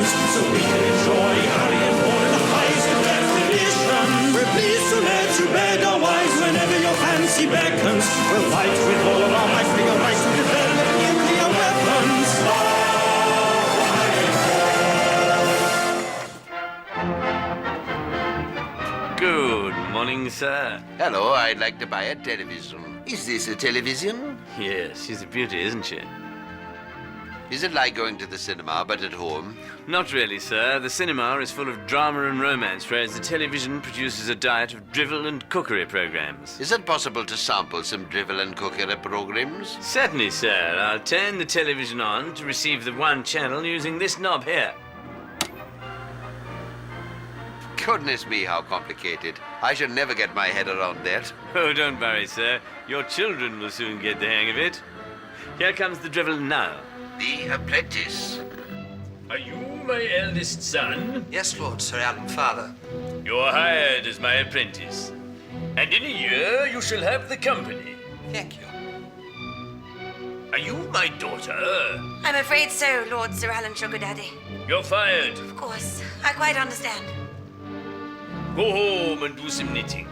seconds, so we can enjoy Harry and Paul in the highest definition. We're pleased to let you beg our wives whenever your fancy beckons. We'll fight with all of our might for your right to develop nuclear weapons. Good morning, sir. Hello, I'd like to buy a television. Is this a television? Yes, she's a beauty, isn't she? Is it like going to the cinema, but at home? Not really, sir. The cinema is full of drama and romance, whereas the television produces a diet of drivel and cookery programs. Is it possible to sample some drivel and cookery programs? Certainly, sir. I'll turn the television on to receive the one channel using this knob here. Goodness me, how complicated. I should never get my head around that. Oh, don't worry, sir. Your children will soon get the hang of it. Here comes the drivel now. The Apprentice. Are you my eldest son? Yes, Lord, Sir Alan, father. You're hired as my apprentice. And in a year you shall have the company. Thank you. Are you my daughter? I'm afraid so, Lord Sir Alan Sugar Daddy. You're fired. Of course, I quite understand. Go home and do some knitting.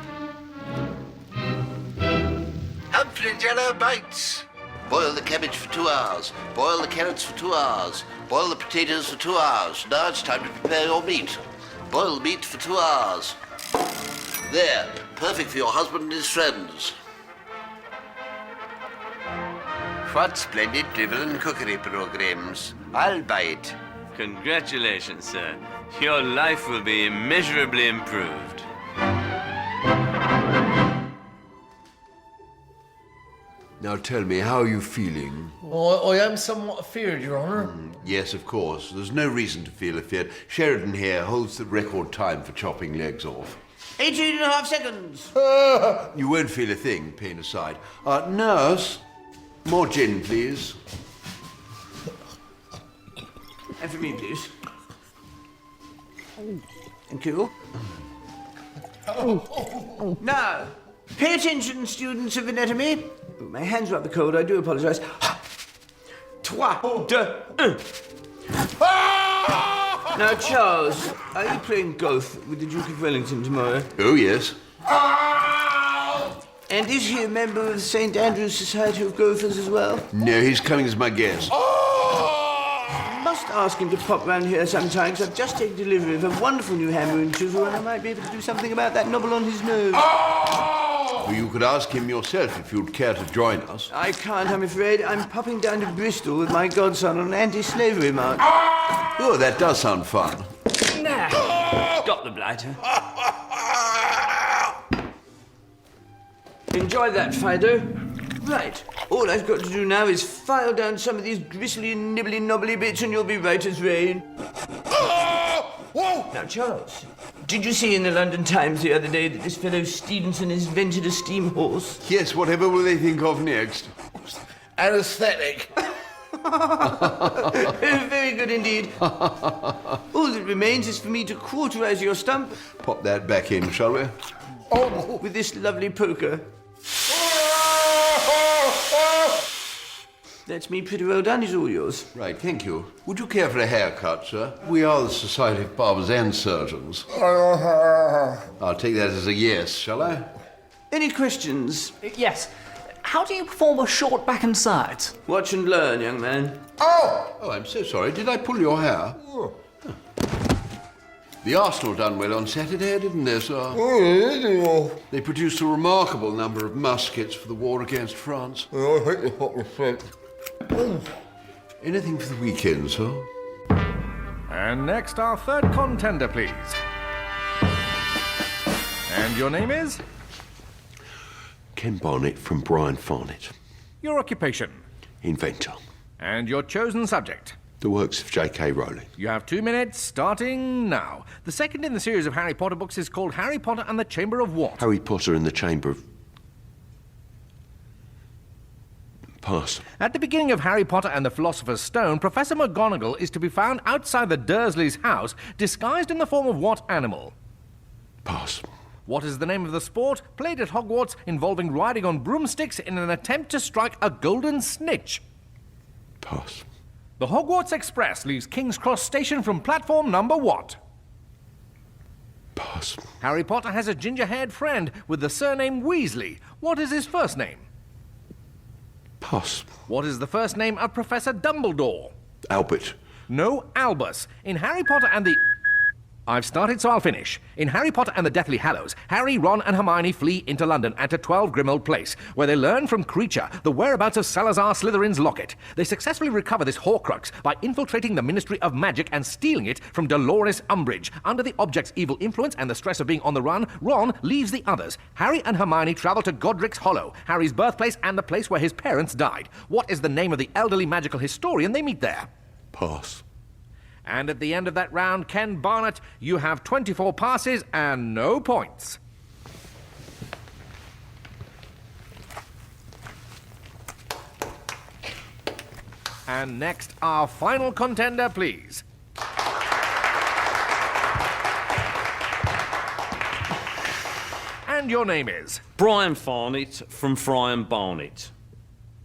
Humphrey Jello bites. Boil the cabbage for 2 hours. Boil the carrots for 2 hours. Boil the potatoes for 2 hours. Now it's time to prepare your meat. Boil the meat for 2 hours. There, perfect for your husband and his friends. What splendid drivel and cookery programs. I'll buy it. Congratulations, sir. Your life will be immeasurably improved. Now tell me, how are you feeling? I am somewhat afeard, Your Honour. Yes, of course. There's no reason to feel afeard. Sheridan here holds the record time for chopping legs off. 18.5 seconds. You won't feel a thing, pain aside. Nurse, more gin, please. And for me, please. Thank you. Now, pay attention, students of anatomy. Oh, my hands are rather cold, I do apologise. 3, 2, 1. Now, Charles, are you playing golf with the Duke of Wellington tomorrow? Oh, yes. And is he a member of the St. Andrew's Society of Golfers as well? No, he's coming as my guest. Must ask him to pop round here sometime, because I've just taken delivery of a wonderful new hammer and chisel, and I might be able to do something about that knobble on his nose. Well, you could ask him yourself if you'd care to join us. I can't, I'm afraid. I'm popping down to Bristol with my godson on an anti-slavery march. Oh, that does sound fun. Nah. Got the blighter. Enjoy that, Fido. Right. All I've got to do now is file down some of these gristly, nibbly-knobbly bits and you'll be right as rain. Now, Charles, did you see in the London Times the other day that this fellow Stevenson has invented a steam horse? Yes, whatever will they think of next? Anesthetic. Very good indeed. All that remains is for me to cauterize your stump. Pop that back in, shall we? With this lovely poker. That's me pretty well done, is all yours. Right, thank you. Would you care for a haircut, sir? We are the Society of Barbers and Surgeons. I'll take that as a yes, shall I? Any questions? Yes. How do you perform a short back and sides? Watch and learn, young man. Oh, I'm so sorry. Did I pull your hair? Oh. The Arsenal done well on Saturday, didn't they, sir? They produced a remarkable number of muskets for the war against France. Anything for the weekend, sir? And next, our third contender, please. And your name is? Ken Barnett from Brian Farnett. Your occupation? Inventor. And your chosen subject? The works of J.K. Rowling. You have 2 minutes, starting now. The second in the series of Harry Potter books is called Harry Potter and the Chamber of what? Harry Potter and the Chamber of... Pass. At the beginning of Harry Potter and the Philosopher's Stone, Professor McGonagall is to be found outside the Dursleys' house, disguised in the form of what animal? Pass. What is the name of the sport played at Hogwarts involving riding on broomsticks in an attempt to strike a golden snitch? Pass. The Hogwarts Express leaves King's Cross Station from platform number what? Pass. Harry Potter has a ginger-haired friend with the surname Weasley. What is his first name? Pass. What is the first name of Professor Dumbledore? Albert. No, Albus. In Harry Potter and the... I've started, so I'll finish. In Harry Potter and the Deathly Hallows, Harry, Ron, and Hermione flee into London and to 12 Grimmauld Place, where they learn from Kreacher the whereabouts of Salazar Slytherin's locket. They successfully recover this Horcrux by infiltrating the Ministry of Magic and stealing it from Dolores Umbridge. Under the object's evil influence and the stress of being on the run, Ron leaves the others. Harry and Hermione travel to Godric's Hollow, Harry's birthplace and the place where his parents died. What is the name of the elderly magical historian they meet there? Pass. And at the end of that round, Ken Barnett, you have 24 passes and no points. And next, our final contender, please. And your name is? Brian Farnett from Fry and Barnet.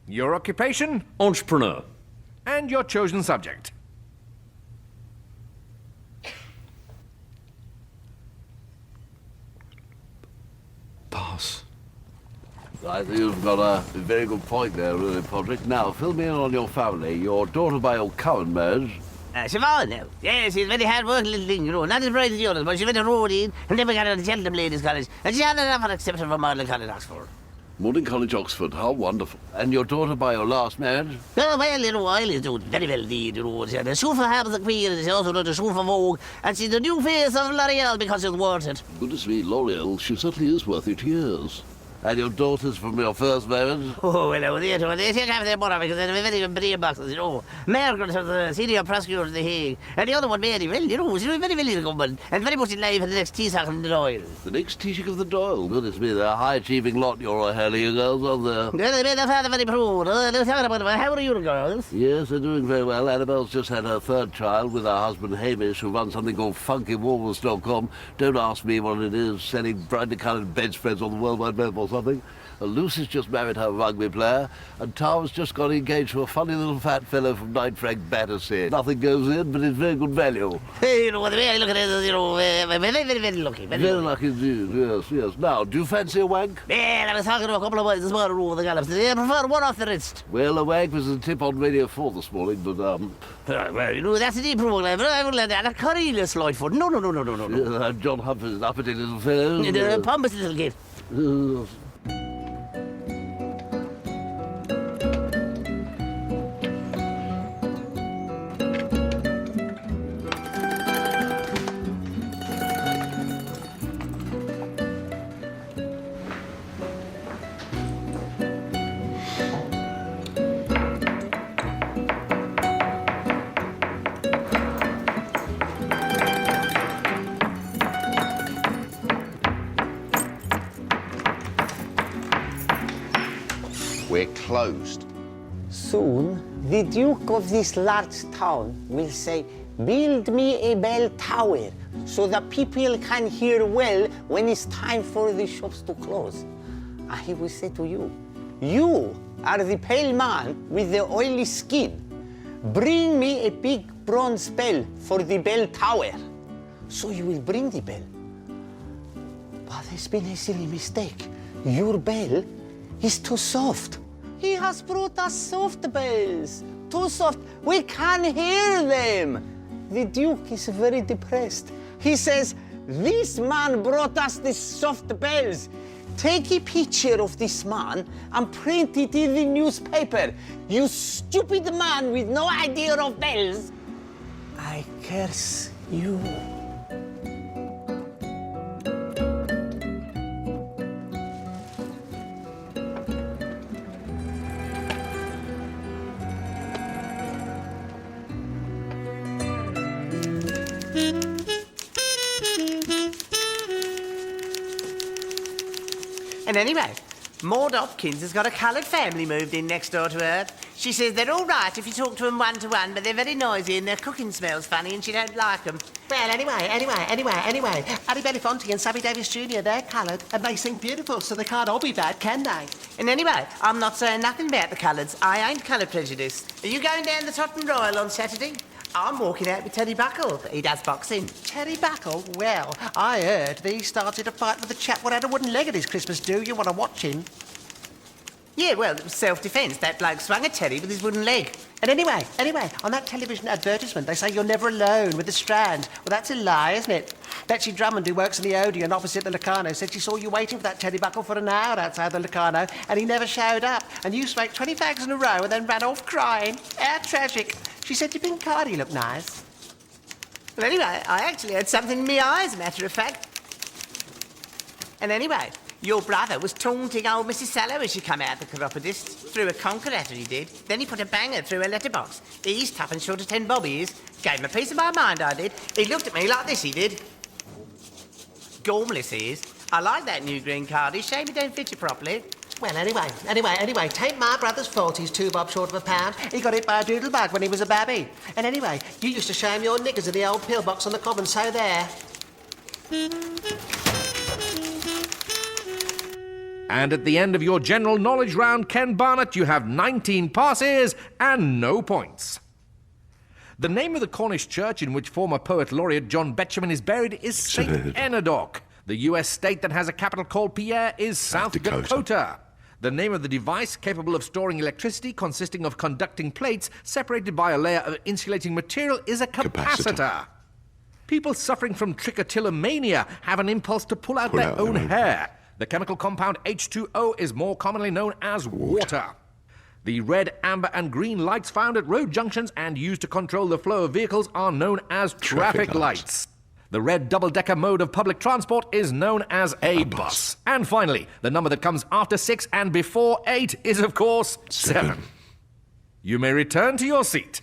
Your occupation? Entrepreneur. And your chosen subject? Pass. I think you've got a very good point there, really, Podrick. Now, fill me in on your family. Your daughter by old Cowan marriage. Siobhan, now. Yes, she's a very hard-working little thing, you know. Not as bright as the others, but she went to Rodin and never got out of Cheltenham Ladies' College. And she had an offer accepted from Magdalen College, Oxford. Magdalen College, Oxford. How wonderful. And your daughter by your last marriage? Oh, well, you know, Eileen's doing very well indeed, you know. She had a shoot for Habs the Queen, and she also did a shoot for Vogue. And she's the new face of L'Oreal because she's worth it. Goodness me, L'Oreal, she certainly is worth it, yes. And your daughters from your first marriage? Oh, well, they take after their mother because they're very good brain boxes, you know. Margaret was the senior prosecutor in The Hague. And the other one, Mary, well, you know, she's very, very good woman. And very much in life for the next Taoiseach of the Doyle. The next Taoiseach of the Doyle? Goodness me, they're a high-achieving lot, your Hurley girls, aren't they? Well, they made their father very proud. They're talking about how are you, girls? Yes, they're doing very well. Annabelle's just had her third child with her husband Hamish, who runs something called FunkyWalrus.com. Don't ask me what it is, selling brightly coloured bedspreads on the World Wide Web or something. Lucy's just married her rugby player, and Tara's just got engaged to a funny little fat fellow from Knight Frank Battersea. Nothing goes in, but it's very good value. Hey, you know, the way I look at it is, you know, very, very, very lucky. Very lucky indeed, yes, yes. Now, do you fancy a wank? Well, I was talking to a couple of boys this morning over the gallops. They prefer one off the wrist. Well, a wank was a tip on Radio 4 this morning, but, well, you know, that's a deep program, but I wouldn't let that. A Cornelius Lightfoot. No. John Humphrey's an uppity little fellow. The pompous little git. We're closed. Soon, the Duke of this large town will say, "Build me a bell tower so the people can hear well when it's time for the shops to close." And he will say to you, "You are the pale man with the oily skin. Bring me a big bronze bell for the bell tower." So you will bring the bell. But there's been a silly mistake. Your bell is too soft. He has brought us soft bells. Too soft. We can't hear them. The Duke is very depressed. He says, "This man brought us these soft bells. Take a picture of this man and print it in the newspaper. You stupid man with no idea of bells. I curse you." And anyway, Maud Hopkins has got a coloured family moved in next door to her. She says they're all right if you talk to them one-to-one, but they're very noisy and their cooking smells funny and she don't like them. Well, anyway. Harry Belafonte and Sammy Davis Jr., they're coloured and they sing beautiful, so they can't all be bad, can they? And anyway, I'm not saying nothing about the colours. I ain't colour prejudiced. Are you going down the Tottenham Royal on Saturday? I'm walking out with Teddy Buckle. He does boxing. Teddy Buckle? Well, I heard that he started a fight with a chap what had a wooden leg at his Christmas do. You want to watch him? Yeah, well, it was self-defence. That bloke swung at Teddy with his wooden leg. And anyway, on that television advertisement, they say you're never alone with the Strand. Well, that's a lie, isn't it? Betsy Drummond, who works in the Odeon opposite the Locarno, said she saw you waiting for that Teddy Buckle for an hour outside the Locarno, and he never showed up. And you smoked 20 fags in a row and then ran off crying. How tragic. She said your pink card, you look nice. Well, anyway, I actually had something in my eye, as a matter of fact. And anyway, your brother was taunting old Mrs. Sallow as she come out the chiropodist. Threw a conker at her, he did. Then he put a banger through her letterbox. He's tough and short of 10 bob, he is. Gave him a piece of my mind, I did. He looked at me like this, he did. Gormless he is. I like that new green card. It's shame it don't fit you properly. Well, anyway, tain't my brother's fault he's 2 bob short of a pound. He got hit by a doodlebug when he was a babby. And anyway, you used to shame your knickers in the old pillbox on the common, so there. And at the end of your general knowledge round, Ken Barnett, you have 19 passes and no points. The name of the Cornish church in which former poet laureate John Betjeman is buried is St. Enodoc. The US state that has a capital called Pierre is South Dakota. The name of the device capable of storing electricity consisting of conducting plates separated by a layer of insulating material is a capacitor. People suffering from trichotillomania have an impulse to pull out their own hair. The chemical compound H2O is more commonly known as water. The red, amber and green lights found at road junctions and used to control the flow of vehicles are known as traffic lights. The red double-decker mode of public transport is known as a bus. And finally, the number that comes after 6 and before 8 is, of course, 7. You may return to your seat.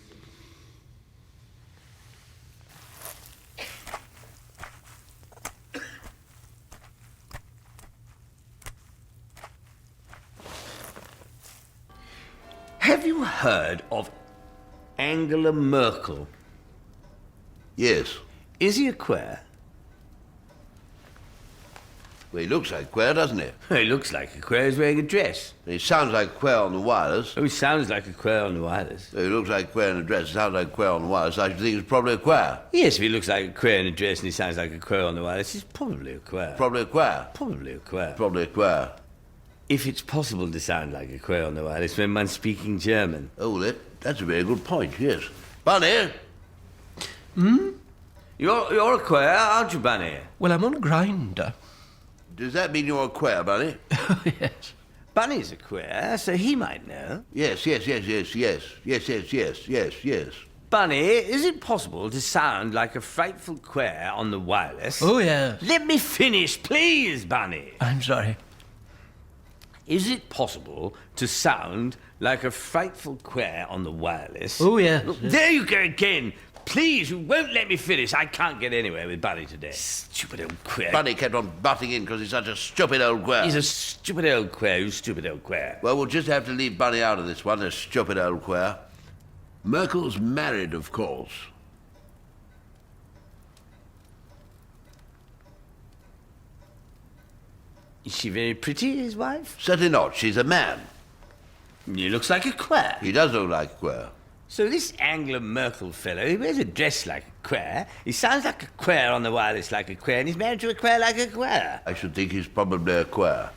Have you heard of Angela Merkel? Yes. Is he a queer? Well, he looks like a queer, doesn't he? He looks like a queer. He's wearing a dress. He sounds like a queer on the wireless. Oh, he sounds like a queer on the wireless. He looks like a queer in a dress. He sounds like a queer on the wireless. I should think he's probably a queer. Yes, if he looks like a queer in a dress and he sounds like a queer on the wireless, he's probably a queer. Probably a queer. Probably a queer. Probably a queer. If it's possible to sound like a queer on the wireless when one's speaking German. Oh, that's a very good point, yes. Bunny! You're a queer, aren't you, Bunny? Well, I'm on a grinder. Does that mean you're a queer, Bunny? Yes. Bunny's a queer, so he might know. Yes. Bunny, is it possible to sound like a frightful queer on the wireless? Oh, yes. Let me finish, please, Bunny. I'm sorry. Is it possible to sound like a frightful queer on the wireless? Oh, yes. Look, there you go again. Please, you won't let me finish. I can't get anywhere with Bunny today. Stupid old queer. Bunny kept on butting in because he's such a stupid old queer. He's a stupid old queer, you stupid old queer. Well, we'll just have to leave Bunny out of this one, a stupid old queer. Merkel's married, of course. Is she very pretty, his wife? Certainly not. She's a man. He looks like a queer. He does look like a queer. So this Angela Merkel fellow, he wears a dress like a queer, he sounds like a queer on the wireless like a queer, and he's married to a queer like a queer. I should think he's probably a queer.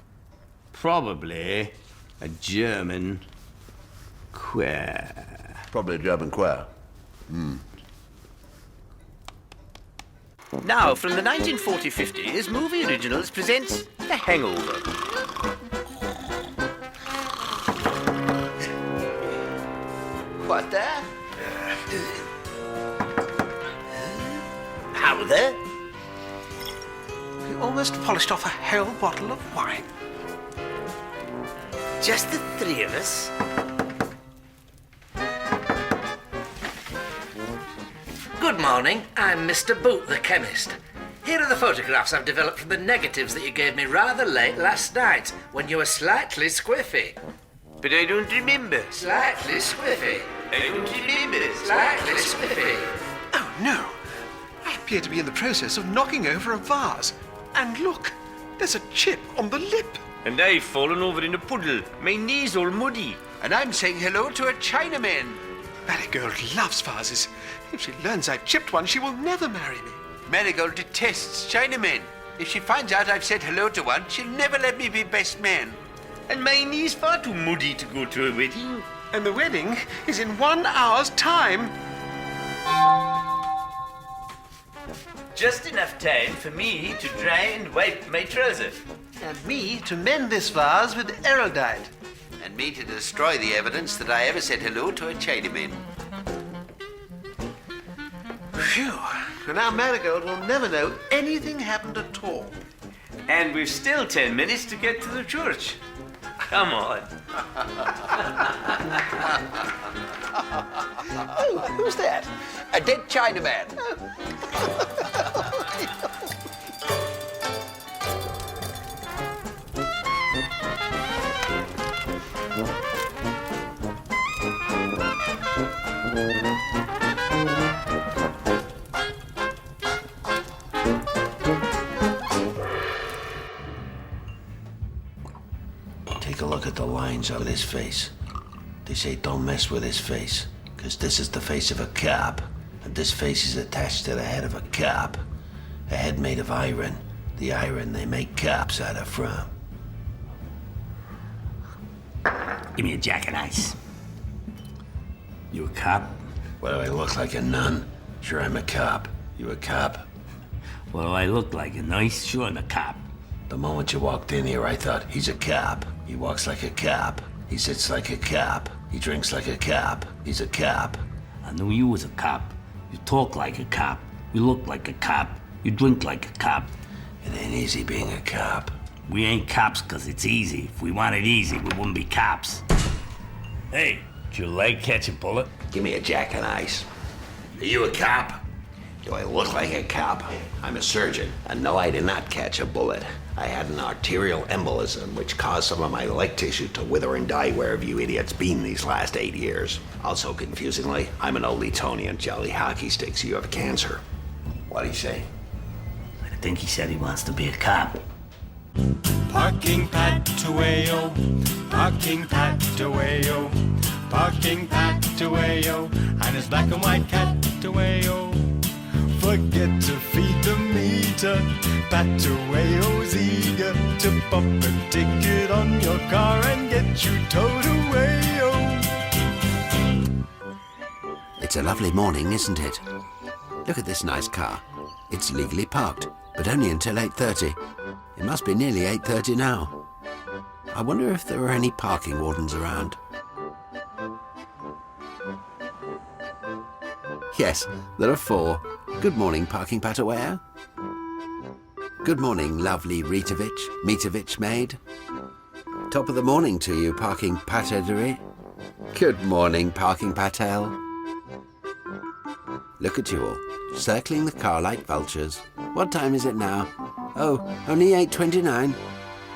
Probably a German queer. Probably a German queer. Now, from the 1940-50s, Movie Originals presents The Hangover. What there? How there? We almost polished off a whole bottle of wine. Just the 3 of us? Good morning. I'm Mr. Boot, the chemist. Here are the photographs I've developed from the negatives that you gave me rather late last night, when you were slightly squiffy. But I don't remember. Slightly squiffy. I don't remember. Slightly squiffy. Oh, no. I appear to be in the process of knocking over a vase. And look, there's a chip on the lip. And I've fallen over in a puddle. My knee's all muddy. And I'm saying hello to a Chinaman. Marigold loves vases. If she learns I've chipped one, she will never marry me. Marigold detests Chinamen. If she finds out I've said hello to one, she'll never let me be best man. And my knee's far too muddy to go to a wedding. And the wedding is in 1 hour's time. Just enough time for me to dry and wipe my trouser. And me to mend this vase with eraldite. And me to destroy the evidence that I ever said hello to a Chinaman. Phew. And now Marigold will never know anything happened at all. And we've still 10 minutes to get to the church. Come on. Oh, who's that? A dead Chinaman. Take a look at the lines on his face. They say don't mess with his face, because this is the face of a cop, and this face is attached to the head of a cop. A head made of iron, the iron they make cops out of from. Give me a Jack and Ice. You a cop? What, do I look like a nun? Sure, I'm a cop. You a cop? What do I look like? A nice? Sure, I'm a cop. The moment you walked in here, I thought, he's a cop. He walks like a cop. He sits like a cop. He drinks like a cop. He's a cop. I knew you was a cop. You talk like a cop. You look like a cop. You drink like a cop. It ain't easy being a cop. We ain't cops 'cause it's easy. If we wanted easy, we wouldn't be cops. Hey, did your leg catch a bullet? Give me a Jack and Ice. Are you a cop? Do I look like a cop? I'm a surgeon. And no, I did not catch a bullet. I had an arterial embolism, which caused some of my leg tissue to wither and die wherever you idiots been these last 8 years. Also, confusingly, I'm an oldie Tony and jelly hockey sticks. You have cancer. What'd he say? I think he said he wants to be a cop. Parking Patuayo, parking Patuayo, parking Patuayo, and his black and white Catuayo. Forget to feed the meter, Patuayo's eager to pop a ticket on your car and get you towed away. It's a lovely morning, isn't it? Look at this nice car. It's legally parked, but only until 8:30. It must be nearly 8:30 now. I wonder if there are any parking wardens around. Yes, there are 4. Good morning, Parking Patuayo. Good morning, lovely Mitovich maid. Top of the morning to you, Parking Pataderi. Good morning, Parking Patel. Look at you all, circling the car like vultures. What time is it now? Oh, only 8:29.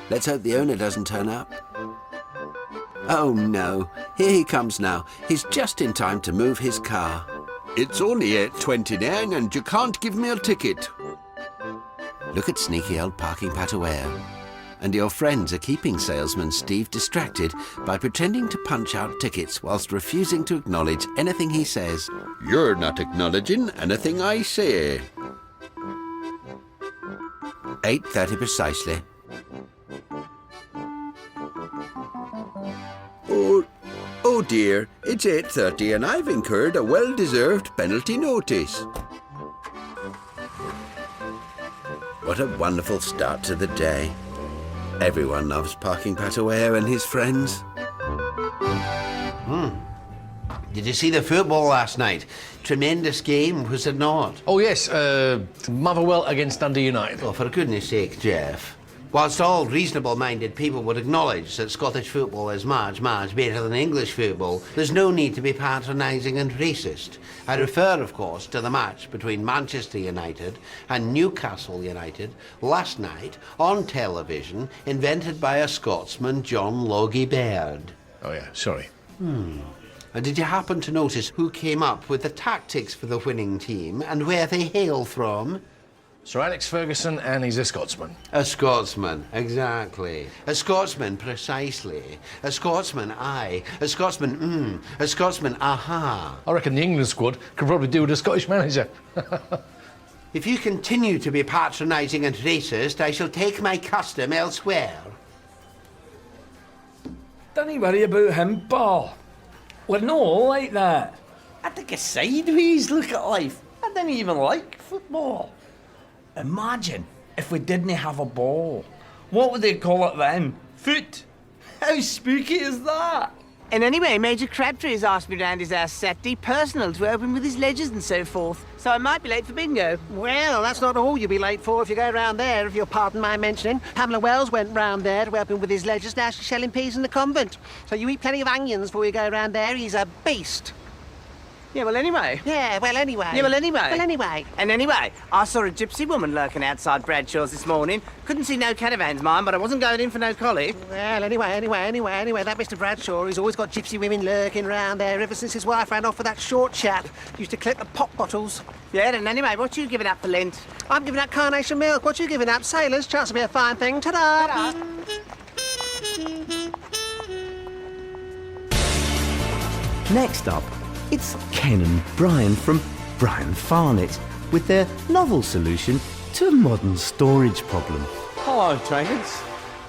Let's hope the owner doesn't turn up. Oh no, here he comes now. He's just in time to move his car. It's only 8:29 and you can't give me a ticket. Look at sneaky old Parking Patuayo. And your friends are keeping salesman Steve distracted by pretending to punch out tickets whilst refusing to acknowledge anything he says. You're not acknowledging anything I say. 8:30 precisely. Oh dear, it's 8:30 and I've incurred a well-deserved penalty notice. What a wonderful start to the day. Everyone loves Parking Patuayo and his friends. Did you see the football last night? Tremendous game, was it not? Oh, yes. Motherwell against Dundee United. Oh, for goodness sake, Jeff. Whilst all reasonable-minded people would acknowledge that Scottish football is much, much better than English football, there's no need to be patronising and racist. I refer, of course, to the match between Manchester United and Newcastle United last night on television, invented by a Scotsman, John Logie Baird. Oh, yeah, sorry. And did you happen to notice who came up with the tactics for the winning team and where they hail from? Sir Alex Ferguson, and he's a Scotsman. A Scotsman, exactly. A Scotsman, precisely. A Scotsman, aye. A Scotsman, A Scotsman, aha. I reckon the England squad could probably do with a Scottish manager. If you continue to be patronising and racist, I shall take my custom elsewhere. Don't you worry about him, Paul. We're not all like that. I think it's sideways look at life. I didn't even like football. Imagine if we didn't have a ball. What would they call it then? Foot? How spooky is that? And anyway, Major Crabtree has asked me round his house Saturday, personal, to open with his ledgers and so forth. So I might be late for bingo. Well, that's not all you'll be late for if you go round there, if you'll pardon my mentioning. Pamela Wells went round there to help him with his ledgers. Now she's shelling peas in the convent. So you eat plenty of onions before you go round there. He's a beast. Yeah, well, anyway. Yeah, well, anyway. Yeah, well, anyway. Well, anyway. And anyway, I saw a gypsy woman lurking outside Bradshaw's this morning. Couldn't see no caravans, mind, but I wasn't going in for no collie. Well, anyway, that Mr. Bradshaw, he's always got gypsy women lurking round there ever since his wife ran off with that short chap. Used to clip the pop bottles. Yeah, and anyway, what you giving up for Lent? I'm giving up carnation milk. What you giving up? Sailors? Chance to be a fine thing. Ta-da! Ta-da. Next up, it's Ken and Brian from Brian Farnett with their novel solution to a modern storage problem. Hello, Dragons.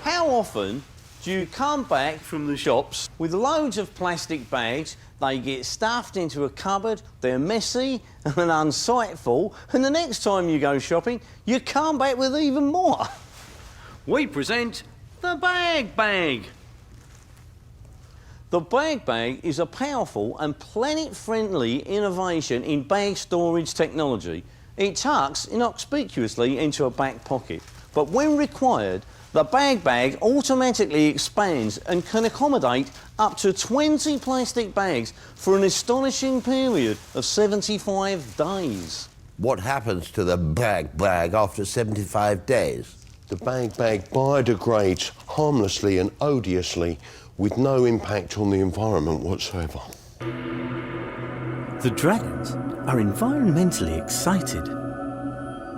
How often do you come back from the shops with loads of plastic bags? They get stuffed into a cupboard, they're messy and unsightful, and the next time you go shopping, you come back with even more. We present the Bag Bag. The Bag Bag is a powerful and planet-friendly innovation in bag storage technology. It tucks inconspicuously into a back pocket, but when required, the Bag Bag automatically expands and can accommodate up to 20 plastic bags for an astonishing period of 75 days. What happens to the Bag Bag after 75 days? The Bag Bag biodegrades harmlessly and odiously with no impact on the environment whatsoever. The Dragons are environmentally excited.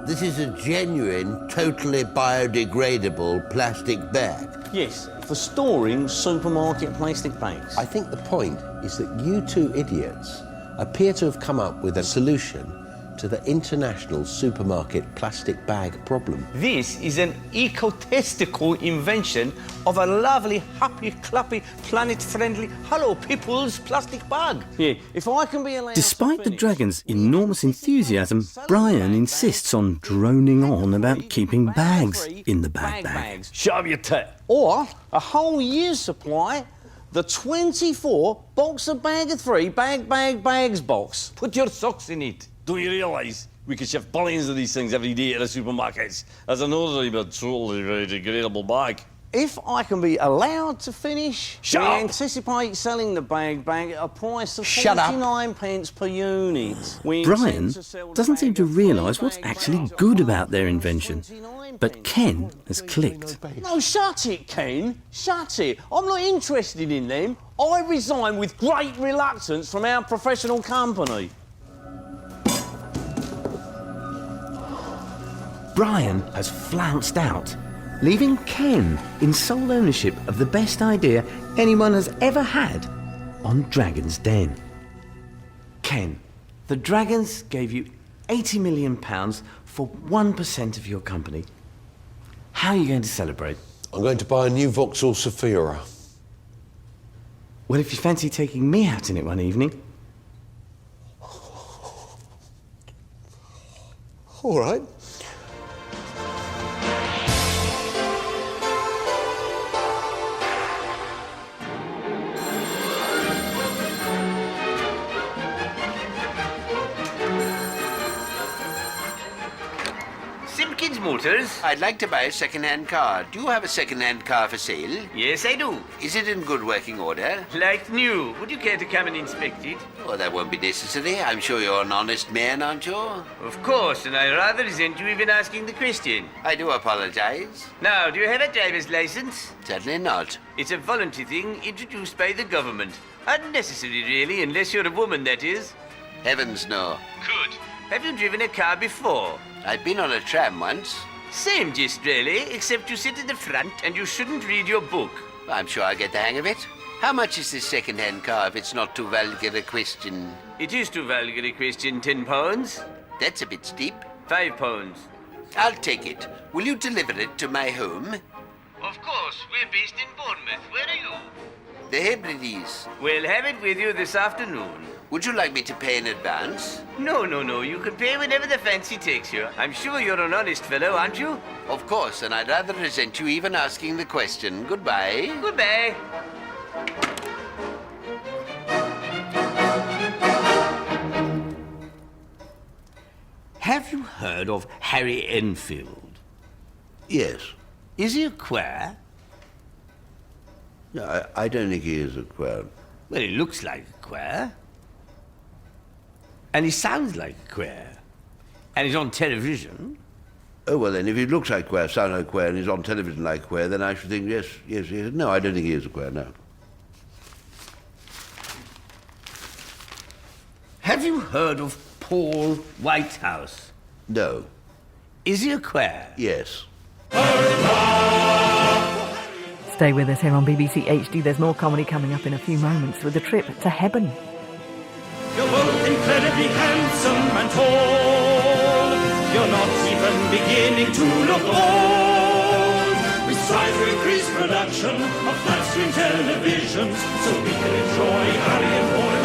This is a genuine, totally biodegradable plastic bag. Yes, for storing supermarket plastic bags. I think the point is that you two idiots appear to have come up with a solution to the international supermarket plastic bag problem. This is an ecotastical invention of a lovely, happy, clappy, planet-friendly, hello people's plastic bag. Yeah, if I can be allowed Despite the Dragons' enormous enthusiasm, Brian insists on droning on about keeping bags in the Bag Bag. Shut up your tit. Or a whole year's supply, the 24 box of bag of 3 bags box. Put your socks in it. Do you realise we could ship billions of these things every day at the supermarkets as an ordinary but totally biodegradable bag? If I can be allowed to finish, Shut we up. anticipate selling the Bag Bag at a price of Shut up. 49 pence per unit. We Brian intend to sell the doesn't bag seem to of 3 realise what's bag actually bags good at about their invention. But Ken has clicked. No, shut it, Ken. Shut it. I'm not interested in them. I resign with great reluctance from our professional company. Brian has flounced out, leaving Ken in sole ownership of the best idea anyone has ever had on Dragon's Den. Ken, the Dragons gave you £80 million for 1% of your company. How are you going to celebrate? I'm going to buy a new Vauxhall Sophia. Well, if you fancy taking me out in it one evening. All right. Simpkins Motors. I'd like to buy a second-hand car. Do you have a second-hand car for sale? Yes, I do. Is it in good working order? Like new. Would you care to come and inspect it? Oh, that won't be necessary. I'm sure you're an honest man, aren't you? Of course, and I rather resent you even asking the question. I do apologize. Now, do you have a driver's license? Certainly not. It's a voluntary thing introduced by the government. Unnecessary, really, unless you're a woman, that is. Heavens, no. Good. Have you driven a car before? I've been on a tram once. Same gist, really, except you sit at the front and you shouldn't read your book. I'm sure I'll get the hang of it. How much is this second-hand car if it's not too vulgar a question? It is too vulgar a question, £10. That's a bit steep. £5. I'll take it. Will you deliver it to my home? Of course. We're based in Bournemouth. Where are you? The Hebrides. We'll have it with you this afternoon. Would you like me to pay in advance? No. You can pay whenever the fancy takes you. I'm sure you're an honest fellow, aren't you? Of course, and I'd rather resent you even asking the question. Goodbye. Goodbye. Have you heard of Harry Enfield? Yes. Is he a queer? No, I don't think he is a queer. Well, he looks like a queer. And he sounds like a queer. And he's on television. Oh, well, then, if he looks like queer, sounds like queer, and he's on television like queer, then I should think, yes. No, I don't think he is a queer, no. Have you heard of Paul Whitehouse? No. Is he a queer? Yes. Stay with us here on BBC HD. There's more comedy coming up in a few moments with a trip to Hebburn. You're both incredibly handsome and tall. You're not even beginning to look old. We strive to increase production of flat-screen televisions so we can enjoy Harry and Paul